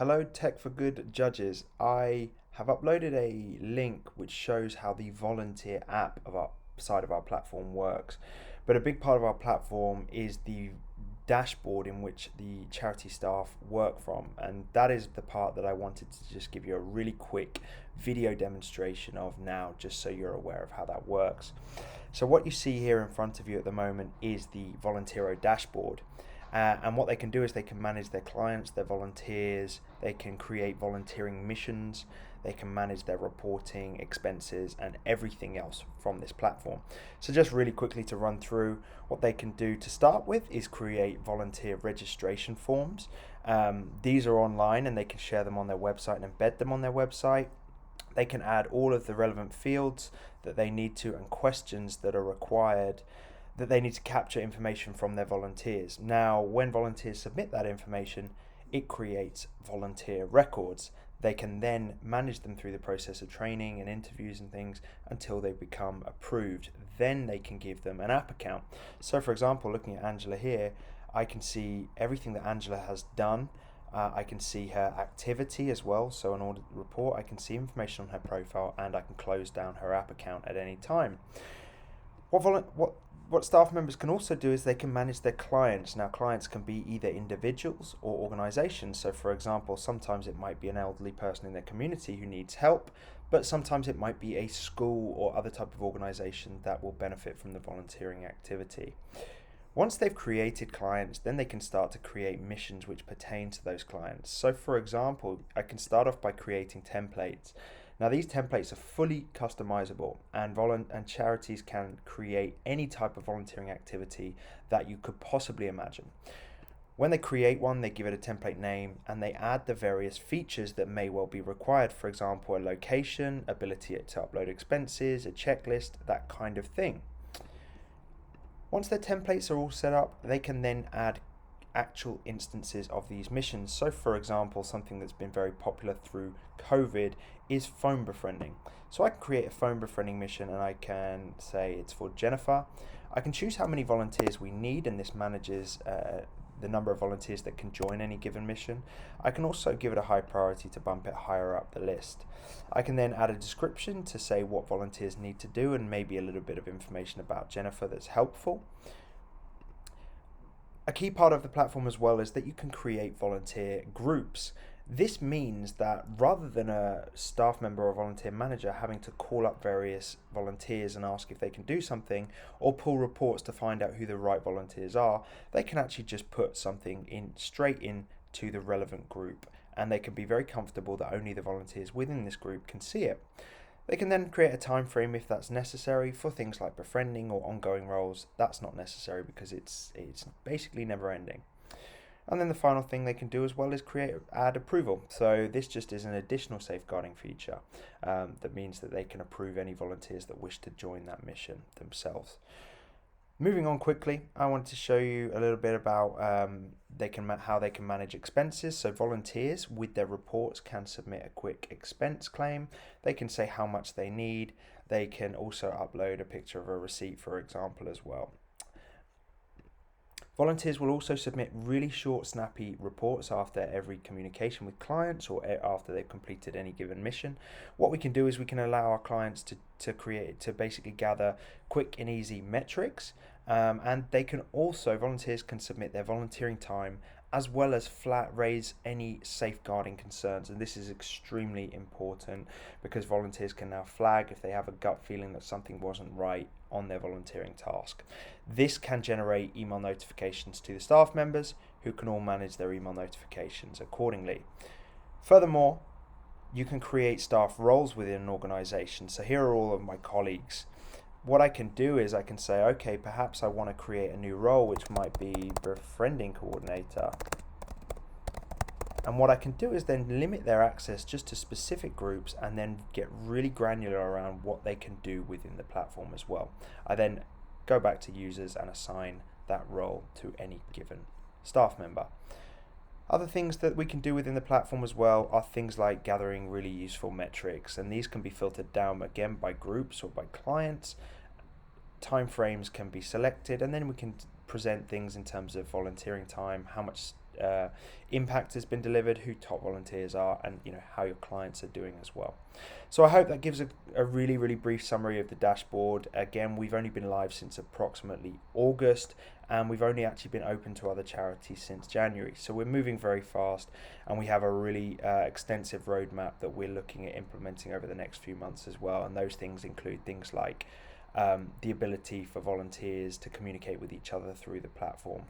Hello, Tech4Good Judges. I have uploaded a link which shows how the volunteer app of our side of our platform works. But a big part of our platform is the dashboard in which the charity staff work from, and that is the part that I wanted to just give you a really quick video demonstration of now, just so you're aware of how that works. So what you see here in front of you at the moment is the Volunteero dashboard. And what they can do is they can manage their clients, their volunteers, they can create volunteering missions, they can manage their reporting, expenses, and everything else from this platform. So just really quickly to run through, what they can do to start with is create volunteer registration forms. These are online and they can share them on their website and embed them on their website. They can add all of the relevant fields that they need to and questions that are required, that they need to capture information from their volunteers. Now, when volunteers submit that information, it creates volunteer records. They can then manage them through the process of training and interviews and things until they become approved. Then they can give them an app account. So for example, looking at Angela here, I can see everything that Angela has done. I can see her activity as well. So in order to report, I can see information on her profile and I can close down her app account at any time. What staff members can also do is they can manage their clients. Now, clients can be either individuals or organizations. So for example, sometimes it might be an elderly person in their community who needs help, but sometimes it might be a school or other type of organization that will benefit from the volunteering activity. Once they've created clients, then they can start to create missions which pertain to those clients. So for example, I can start off by creating templates. Now these templates are fully customizable, and charities can create any type of volunteering activity that you could possibly imagine. When they create one, they give it a template name and they add the various features that may well be required. For example, a location, ability to upload expenses, a checklist, that kind of thing. Once their templates are all set up, they can then add actual instances of these missions. So for example, something that's been very popular through COVID is phone befriending. So I can create a phone befriending mission and I can say it's for Jennifer. I can choose how many volunteers we need, and this manages the number of volunteers that can join any given mission. I can also give it a high priority to bump it higher up the list. I can then add a description to say what volunteers need to do and maybe a little bit of information about Jennifer that's helpful. A key part of the platform as well is that you can create volunteer groups. This means that rather than a staff member or volunteer manager having to call up various volunteers and ask if they can do something or pull reports to find out who the right volunteers are, they can actually just put something in straight into the relevant group, and they can be very comfortable that only the volunteers within this group can see it. They can then create a time frame if that's necessary. For things like befriending or ongoing roles, that's not necessary because it's basically never ending. And then the final thing they can do as well is add approval. So this just is an additional safeguarding feature that means that they can approve any volunteers that wish to join that mission themselves. Moving on quickly, I wanted to show you a little bit about how they can manage expenses. So volunteers with their reports can submit a quick expense claim. They can say how much they need. They can also upload a picture of a receipt, for example, as well. Volunteers will also submit really short, snappy reports after every communication with clients or after they've completed any given mission. What we can do is we can allow our clients to basically gather quick and easy metrics, and volunteers can submit their volunteering time as well as raise any safeguarding concerns. And this is extremely important because volunteers can now flag if they have a gut feeling that something wasn't right on their volunteering task. This can generate email notifications to the staff members, who can all manage their email notifications accordingly. Furthermore, you can create staff roles within an organization. So here are all of my colleagues. What I can do is I can say, okay, perhaps I want to create a new role, which might be befriending coordinator. And what I can do is then limit their access just to specific groups and then get really granular around what they can do within the platform as well. I then go back to users and assign that role to any given staff member. Other things that we can do within the platform as well are things like gathering really useful metrics, and these can be filtered down again by groups or by clients. Timeframes can be selected, and then we can present things in terms of volunteering time, how much impact has been delivered, who top volunteers are, and how your clients are doing as well. So I hope that gives a really, really brief summary of the dashboard. Again, we've only been live since approximately August, and we've only actually been open to other charities since January. So we're moving very fast, and we have a really extensive roadmap that we're looking at implementing over the next few months as well. And those things include things like the ability for volunteers to communicate with each other through the platform.